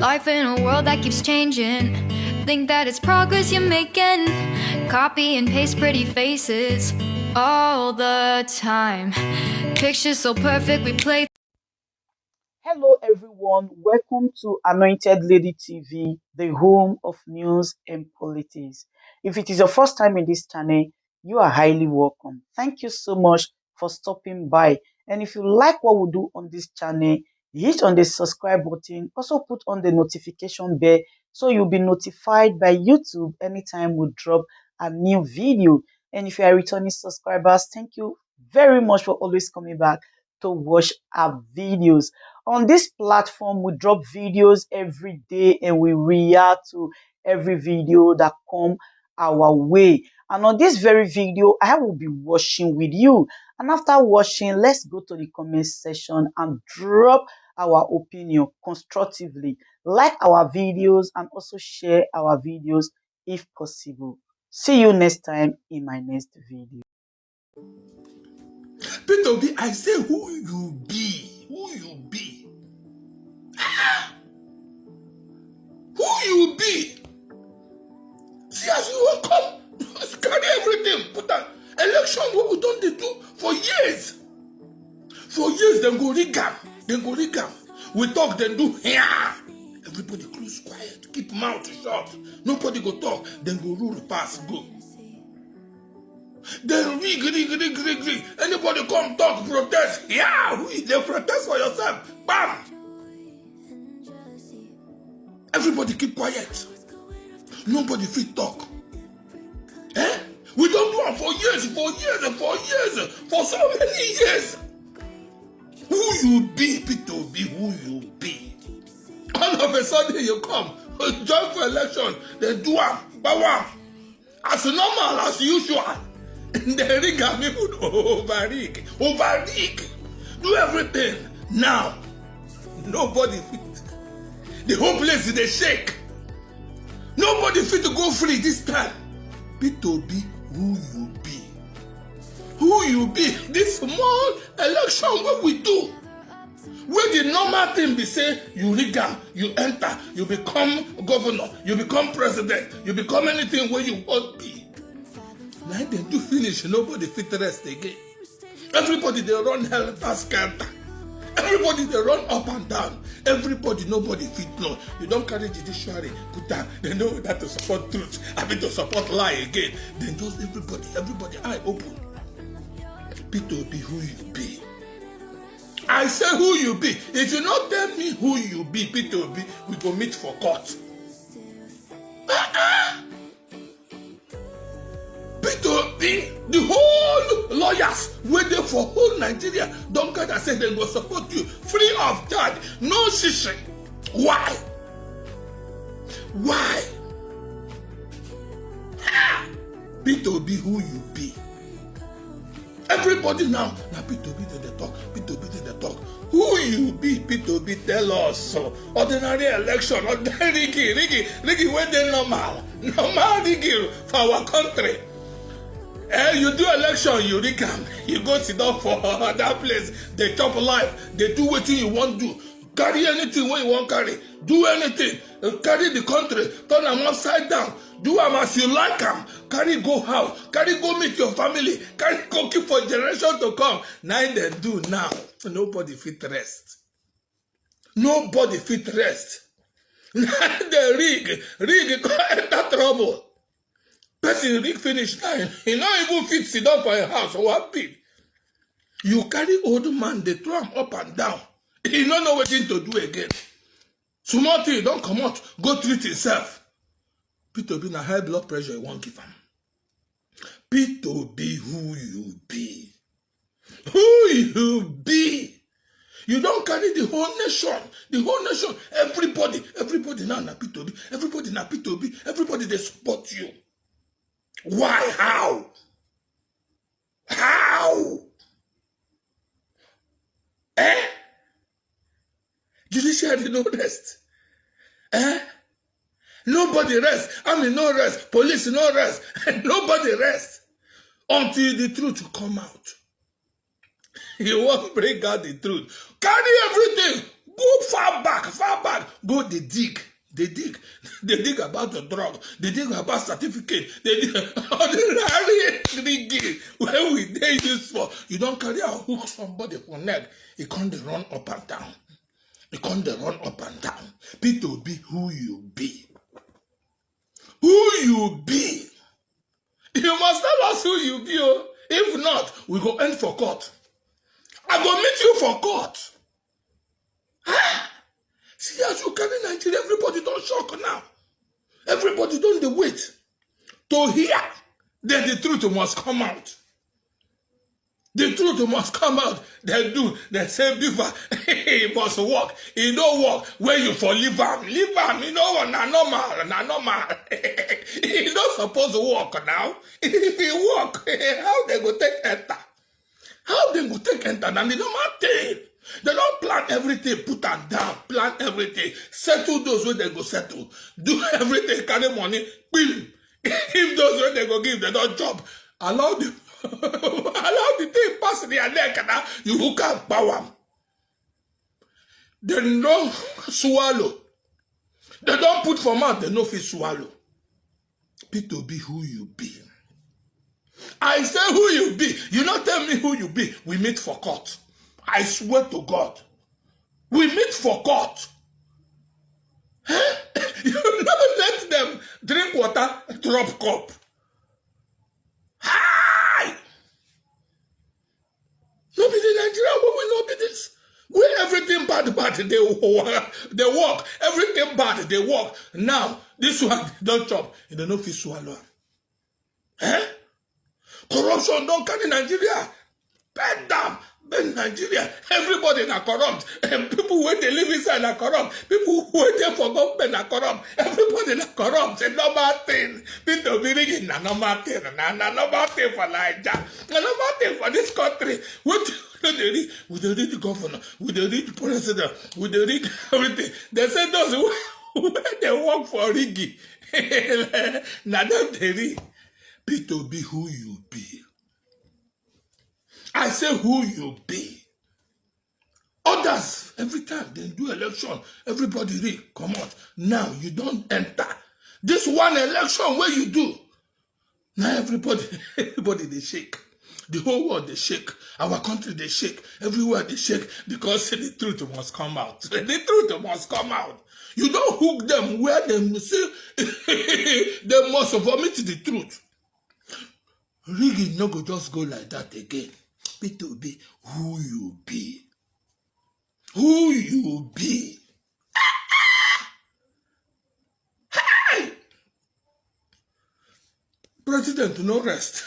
Life in a world that keeps changing. Think that it's progress you're making. Copy and paste pretty faces all the time. Pictures so perfect we play. Hello everyone, welcome to Anointed Lady TV, the home of news and politics. If it is your first time in this channel, you are highly welcome. Thank you so much for stopping by. And if you like what we do on this channel, hit on the subscribe button, also put on the notification bell so you'll be notified by YouTube anytime we drop a new video. And if you are returning subscribers, thank you very much for always coming back to watch our videos. On this platform, we drop videos every day and we react to every video that come our way. And on this very video, I will be watching with you. And after watching, let's go to the comment section and drop our opinion constructively. Like our videos and also share our videos if possible. See you next time in my next video. Peter B, I say who you be. Who you be. Who you be. See as you will come, carry everything, put an election what we don't do for years. For years, then go rig am. Then go rig am. We talk, then do yeah. Everybody close quiet, keep mouth shut. Nobody go talk, then go rule pass, go. Then rig. Anybody come talk, protest. Yeah, they protest for yourself. Bam! Everybody keep quiet. Nobody fit talk. Eh? We don't do it for years, for so many years. Who you be, Peter B, who you be. All of a sudden you come, join for election, they do am, bawam. As normal as usual. They rig am, people over-rig. Do everything. Now, nobody fit. The whole place is a shake. Nobody fit to go free this time. Peter B, who you be? Who you be? This small election, what we do? Where the normal thing be say, you rig am, you enter, you become governor, you become president, you become anything where you want be. Now they do finish, nobody fit rest again. Everybody they run helter-skelter. Everybody they run up and down. Everybody, nobody fit no. You don't carry judiciary, put down. They know that to support truth. I mean to support lie again. Then just everybody eye open. Peter be who you be. I say who you be. If you not tell me who you be, Peter B, we go meet for court. Peter B, the whole lawyers waiting for whole Nigeria don't get and say they will support you free of charge, no shishi. Why? Why? Peter B, who you be? Everybody now Peter B did the talk. Peter B did the talk. Who you be? Peter B tell us. So, ordinary election, ordinary rigging when they normal rigging for our country. You do election, you rig am. You go sit down for that place. They chop life. They do what you want to do. Carry anything where you want carry. Do anything. Carry the country. Turn them upside down. Do them as you like them. Carry go house. Carry go meet your family. Carry go keep for generation to come. Now they do now. Nobody fit rest. Nobody fit rest. Now they rig enter trouble. Person rig finish now. He not even fit sit down for a house or one pin. You carry old man, they throw him up and down. He don't know what to do again. Small thing, don't come out, go treat himself. Peter B, na high blood pressure you won't give him. Peter B, who you be? Who you be? You don't carry the whole nation. The whole nation, everybody now na Peter B. Everybody na Peter B. Everybody they support you. Why? How? How? Judiciary no rest. Nobody rest. Army no rest. Police no rest. Nobody rest. Until the truth come out. You won't bring out the truth. Carry everything. Go far back. Go they dig. They dig about the drug. They dig about certificate. They dig ordinary digging. Where we they use for? You don't carry a hook somebody for neck. It can't run up and down. It can't run up and down. People be who you be. Who you be. You must tell us who you be. Oh. If not, we go end for court. I go meet you for court. See, as you carry Nigeria, everybody don't shock now. Everybody don't wait to hear that the truth must come out. The truth must come out. They do. They say, Beaver, he must walk. He don't walk. Where you for leave him? Leave him. You know, not normal. He not supposed to walk now. If he walk, how they go take enter? How they go take enter? And the normal thing. They don't plan everything, put them down, plan everything, settle those where they go settle, do everything, carry money, bill. If those where they go give, they don't job. Allow the thing pass in their neck, and you hook up power. They don't swallow. They don't put for mouth, they no fit swallow. People be who you be. I say who you be. You not tell me who you be. We meet for court. I swear to God. We meet for court. You don't let them drink water, drop cup. Hi! No be the Nigeria way we no be this. Where everything bad, they walk. Everything bad, they walk. Now, this one don't chop. You don't know if you swallow. Corruption don't carry Nigeria. Bend down. In Nigeria, everybody na corrupt. And people where they live inside are corrupt. People who are there for government are corrupt. Everybody na corrupt. It's a normal thing. People be rigging na normal thing. Na normal thing for Nigeria. Na normal thing for this country. What they read? We they read the governor. We they read the president. We they read everything. They say those who they work for rigging. Na them they read. People be who you be. I say who you be. Others, every time they do election, everybody read, come out. Now you don't enter. This one election where you do. Now everybody they shake. The whole world they shake. Our country they shake. Everywhere they shake because the truth must come out. The truth must come out. You don't hook them where they say they must vomit the truth. Rigging no go just go like that again. People be who you be. Who you be. Hey! President, no rest.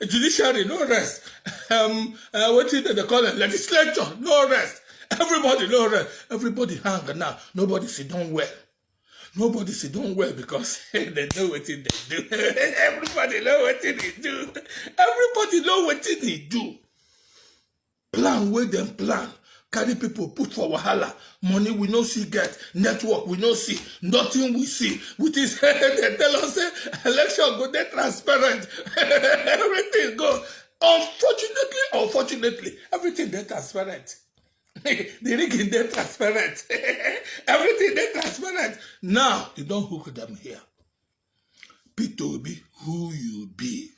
Judiciary, no rest. What did they call it? Legislature, no rest. Everybody, no rest. Everybody hang now. Nobody sit down well. Nobody sit down well because they know what they do. Everybody know what they do. Everybody know what they do. Plan where them plan. Carry people put for wahala. Money we no see get. Network we no see. Nothing we see. With his head they tell us election go they transparent. Everything go. Unfortunately, everything they transparent. The rigging they transparent. Everything they transparent. Now you don't hook them here. People be who you be.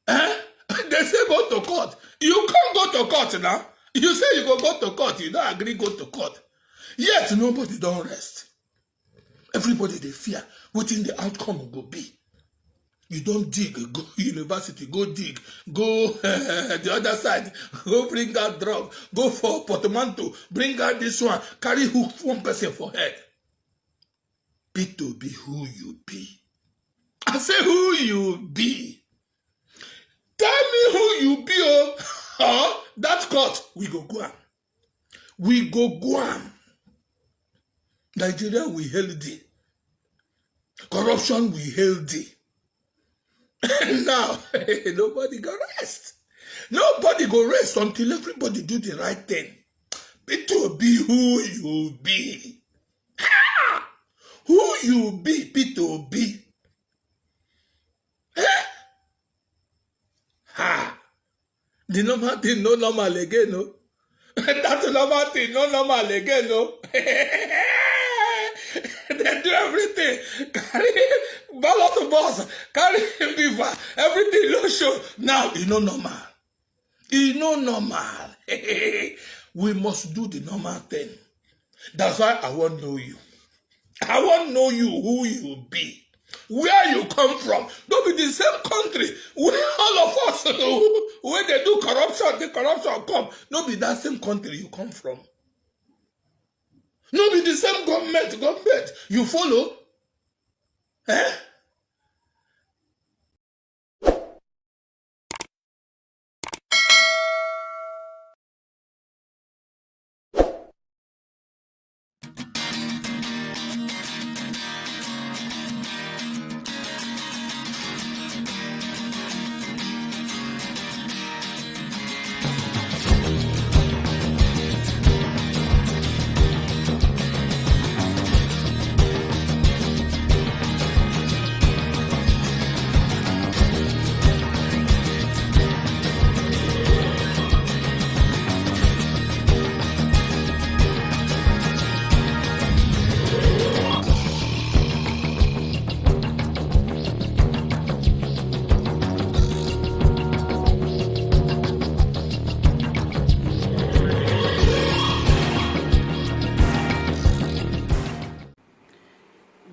They say go to court. You can't go to court now. You say you go to court. You don't agree go to court. Yet nobody don't rest. Everybody they fear what in the outcome will be. You don't dig, go university, go dig, go the other side, go bring that drug, go for portmanteau, bring out this one, carry hook one person for head. People be who you be. I say who you be. Tell me who you be, oh. That court, we go on. We go on. Nigeria, we healthy. Corruption, we healthy. Now, nobody go rest. Nobody go rest until everybody do the right thing. People be who you be. Ha! Who you be, people be. Ha! The normal thing, no normal again, no. That's normal thing, no normal again, no. They do everything. Carry ball of the boss, carry beaver, everything no show. Now, normal. Normal. We must do the normal thing. That's why I want to know you. I want to know you, who you be. Where you come from. Don't be the same country where all of us, when they do corruption, the corruption come. Don't be that same country you come from. No be the same government you follow. Eh?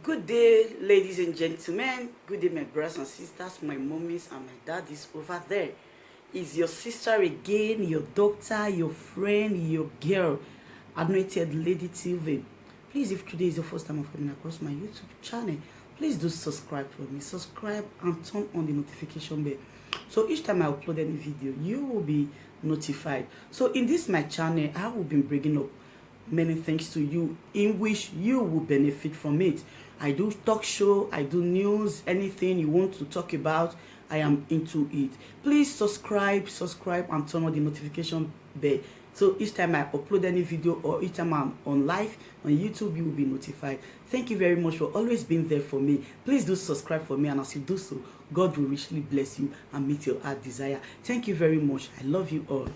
Good day, ladies and gentlemen. Good day, my brothers and sisters, my mommies and my daddies over there. Is your sister again, your doctor, your friend, your girl, Anointed Lady TV. Please, if today is your first time of coming across my YouTube channel, please do subscribe for me. Subscribe and turn on the notification bell. So each time I upload any video, you will be notified. So in this my channel, I will be bringing up many things to you in which you will benefit from it. I do talk show, I do news, anything you want to talk about, I am into it. Please subscribe and turn on the notification bell. So each time I upload any video or each time I'm on live on YouTube, you will be notified. Thank you very much for always being there for me. Please do subscribe for me, and as you do so, God will richly bless you and meet your heart desire. Thank you very much. I love you all.